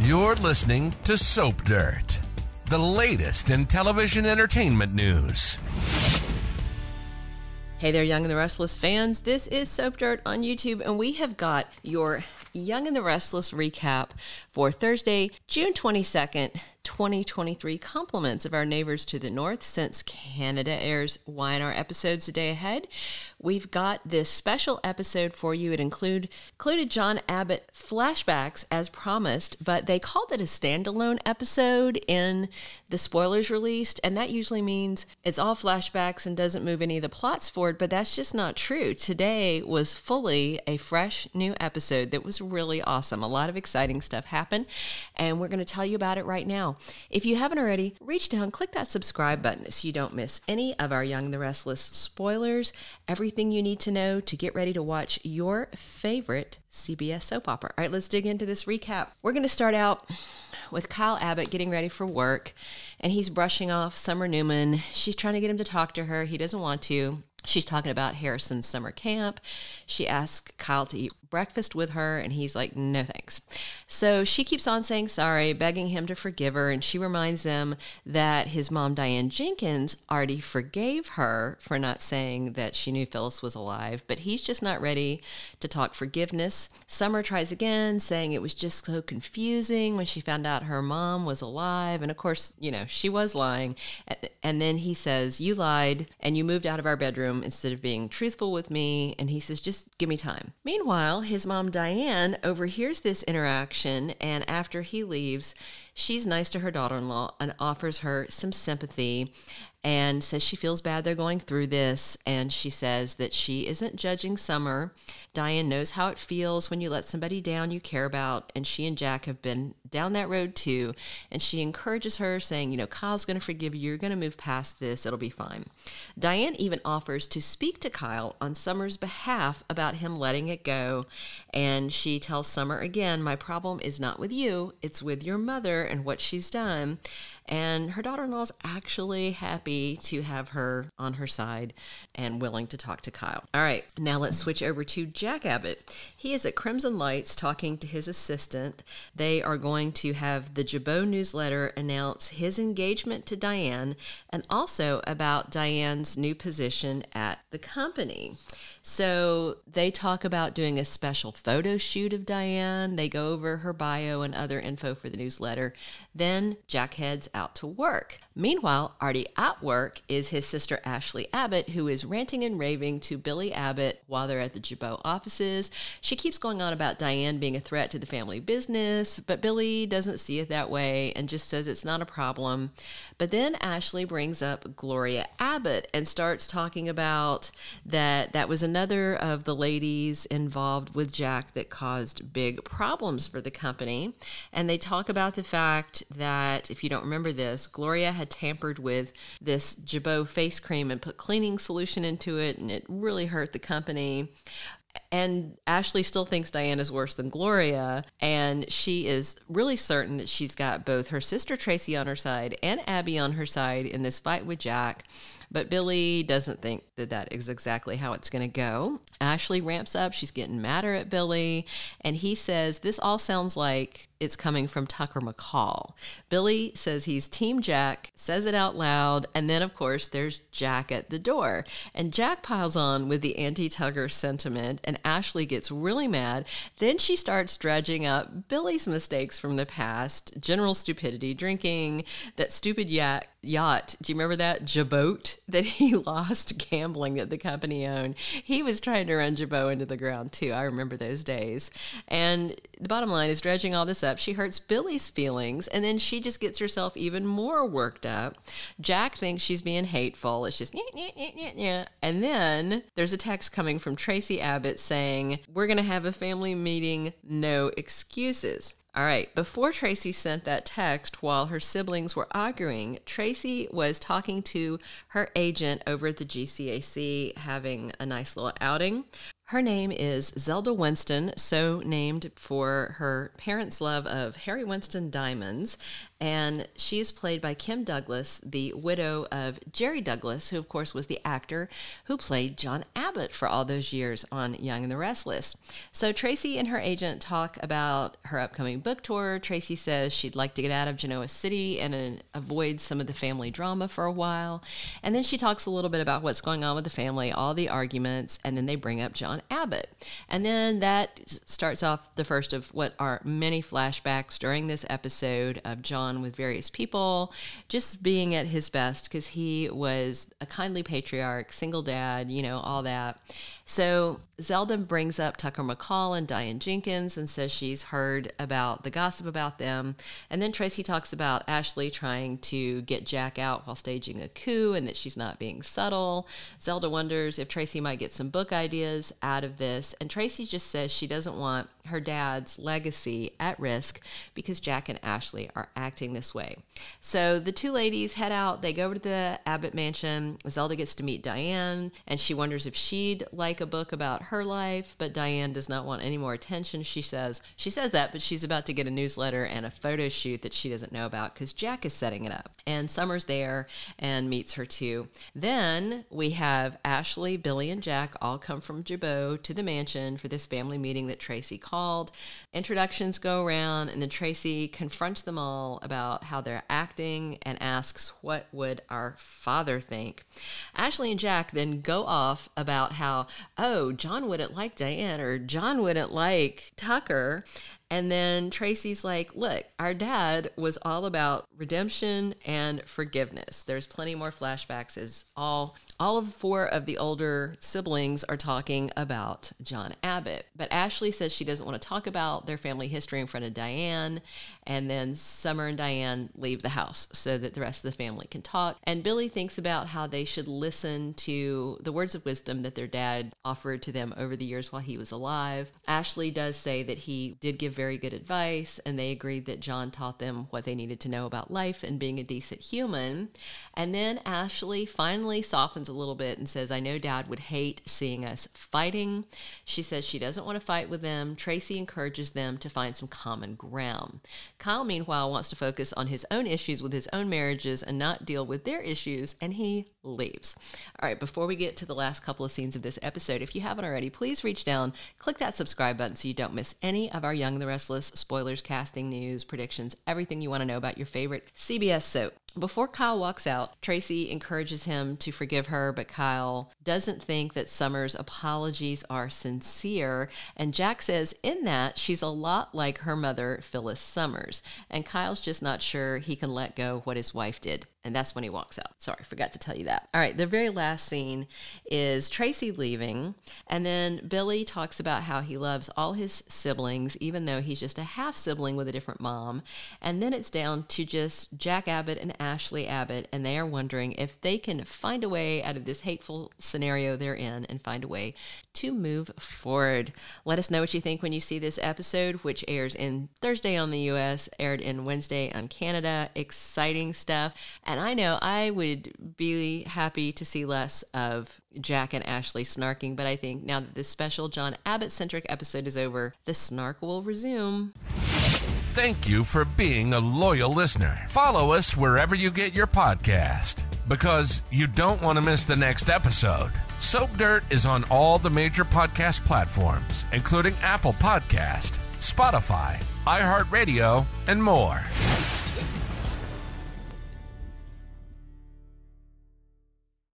You're listening to Soap Dirt, the latest in television entertainment news. Hey there, Young and the Restless fans. This is Soap Dirt on YouTube, and we have got your Young and the Restless recap for Thursday, June 22nd, 2023. Compliments of our neighbors to the north, since Canada airs YNR episodes a day ahead. We've got this special episode for you. It included John Abbott flashbacks as promised, but they called it a standalone episode in the spoilers released, and that usually means it's all flashbacks and doesn't move any of the plots forward, but that's just not true. Today was fully a fresh new episode that was really awesome. A lot of exciting stuff happened, and we're going to tell you about it right now. If you haven't already, reach down, click that subscribe button so you don't miss any of our Young and the Restless spoilers, everything you need to know to get ready to watch your favorite CBS soap opera. All right, let's dig into this recap. We're going to start out with Kyle Abbott getting ready for work, and he's brushing off Summer Newman. She's trying to get him to talk to her. He doesn't want to. She's talking about Harrison's summer camp. She asks Kyle to eat breakfast with her, and he's like, no thanks. So she keeps on saying sorry, begging him to forgive her, and she reminds them that his mom, Diane Jenkins, already forgave her for not saying that she knew Phyllis was alive, but he's just not ready to talk forgiveness. Summer tries again, saying it was just so confusing when she found out her mom was alive, and of course, you know, she was lying. And then he says, you lied, and you moved out of our bedroom instead of being truthful with me, and he says, just give me time. Meanwhile, his mom, Diane, overhears this interaction, and after he leaves, she's nice to her daughter-in-law and offers her some sympathy and says she feels bad they're going through this, and she says that she isn't judging Summer. Diane knows how it feels when you let somebody down you care about, and she and Jack have been down that road too, and she encourages her, saying, you know, Kyle's going to forgive you, you're going to move past this, it'll be fine. Diane even offers to speak to Kyle on Summer's behalf about him letting it go, and she tells Summer again, my problem is not with you, it's with your mother and what she's done. And her daughter-in-law's actually happy to have her on her side and willing to talk to Kyle. All right, now let's switch over to Jack Abbott. He is at Crimson Lights talking to his assistant. They are going to have the Jabot newsletter announce his engagement to Diane and also about Diane's new position at the company. So they talk about doing a special photo shoot of Diane. They go over her bio and other info for the newsletter. Then Jack heads out to work. Meanwhile, already at work is his sister Ashley Abbott, who is ranting and raving to Billy Abbott while they're at the Jabot offices. She keeps going on about Diane being a threat to the family business, but Billy doesn't see it that way and just says it's not a problem. But then Ashley brings up Gloria Abbott and starts talking about that was another of the ladies involved with Jack that caused big problems for the company. And they talk about the fact that, if you don't remember this, Gloria had tampered with this Jabot face cream and put cleaning solution into it, and it really hurt the company. And Ashley still thinks Diane is worse than Gloria, and she is really certain that she's got both her sister Traci on her side and Abby on her side in this fight with Jack. But Billy doesn't think that that is exactly how it's going to go. Ashley ramps up. She's getting madder at Billy. And he says, this all sounds like it's coming from Tucker McCall. Billy says he's Team Jack, says it out loud. And then, of course, there's Jack at the door. And Jack piles on with the anti-Tucker sentiment. And Ashley gets really mad. Then she starts dredging up Billy's mistakes from the past. General stupidity, drinking, that stupid yacht. Do you remember that? Jabot that he lost gambling that the company owned. He was trying to run Jabot into the ground too. I remember those days. And the bottom line is, dredging all this up, she hurts Billy's feelings, and then she just gets herself even more worked up. Jack thinks she's being hateful. It's just, yeah. And then there's a text coming from Traci Abbott saying, we're going to have a family meeting, no excuses. All right, before Traci sent that text while her siblings were arguing, Traci was talking to her agent over at the GCAC, having a nice little outing. Her name is Zelda Winston, so named for her parents' love of Harry Winston diamonds. And she is played by Kym Douglas, the widow of Jerry Douglas, who, of course, was the actor who played John Abbott for all those years on Young and the Restless. So Traci and her agent talk about her upcoming book tour. Traci says she'd like to get out of Genoa City and avoid some of the family drama for a while. And then she talks a little bit about what's going on with the family, all the arguments, and then they bring up John Abbott. And then that starts off the first of what are many flashbacks during this episode of John with various people, just being at his best because he was a kindly patriarch, single dad, all that. So Zelda brings up Tucker McCall and Diane Jenkins and says she's heard about the gossip about them. And then Traci talks about Ashley trying to get Jack out while staging a coup and that she's not being subtle. Zelda wonders if Traci might get some book ideas out of this. And Traci just says she doesn't want her dad's legacy at risk because Jack and Ashley are acting this way. So the two ladies head out. They go over to the Abbott mansion. Zelda gets to meet Diane, and she wonders if she'd like a book about her life, but Diane does not want any more attention. She says that, but she's about to get a newsletter and a photo shoot that she doesn't know about because Jack is setting it up. And Summers there and meets her too. Then we have Ashley, Billy, and Jack all come from Jabot to the mansion for this family meeting that Traci called. Introductions go around, and then Traci confronts them all about how they're acting and asks, what would our father think? Ashley and Jack then go off about how, John wouldn't like Diane or John wouldn't like Tucker. And then Traci's like, look, our dad was all about redemption and forgiveness. There's plenty more flashbacks as all of four of the older siblings are talking about John Abbott. But Ashley says she doesn't want to talk about their family history in front of Diane. And then Summer and Diane leave the house so that the rest of the family can talk. And Billy thinks about how they should listen to the words of wisdom that their dad offered to them over the years while he was alive. Ashley does say that he did give very good advice, and they agreed that John taught them what they needed to know about life and being a decent human. And then Ashley finally softens a little bit and says, I know Dad would hate seeing us fighting. She says she doesn't want to fight with them. Traci encourages them to find some common ground. Kyle, meanwhile, wants to focus on his own issues with his own marriages and not deal with their issues, and he leaves. All right, before we get to the last couple of scenes of this episode, if you haven't already, please reach down, click that subscribe button so you don't miss any of our Young and the Restless spoilers, casting news, predictions, everything you want to know about your favorite CBS soap. Before Kyle walks out, Traci encourages him to forgive her, but Kyle doesn't think that Summers' apologies are sincere, and Jack says in that she's a lot like her mother, Phyllis Summers, and Kyle's just not sure he can let go what his wife did. And that's when he walks out. Sorry, forgot to tell you that. All right, the very last scene is Traci leaving, and then Billy talks about how he loves all his siblings, even though he's just a half-sibling with a different mom. And then it's down to just Jack Abbott and Ashley Abbott, and they are wondering if they can find a way out of this hateful scenario they're in and find a way to move forward. Let us know what you think when you see this episode, which airs in Thursday on the U.S., aired in Wednesday on Canada. Exciting stuff. And I know I would be happy to see less of Jack and Ashley snarking, but I think now that this special John Abbott-centric episode is over, the snark will resume. Thank you for being a loyal listener. Follow us wherever you get your podcast, because you don't want to miss the next episode. Soap Dirt is on all the major podcast platforms, including Apple Podcast, Spotify, iHeartRadio, and more.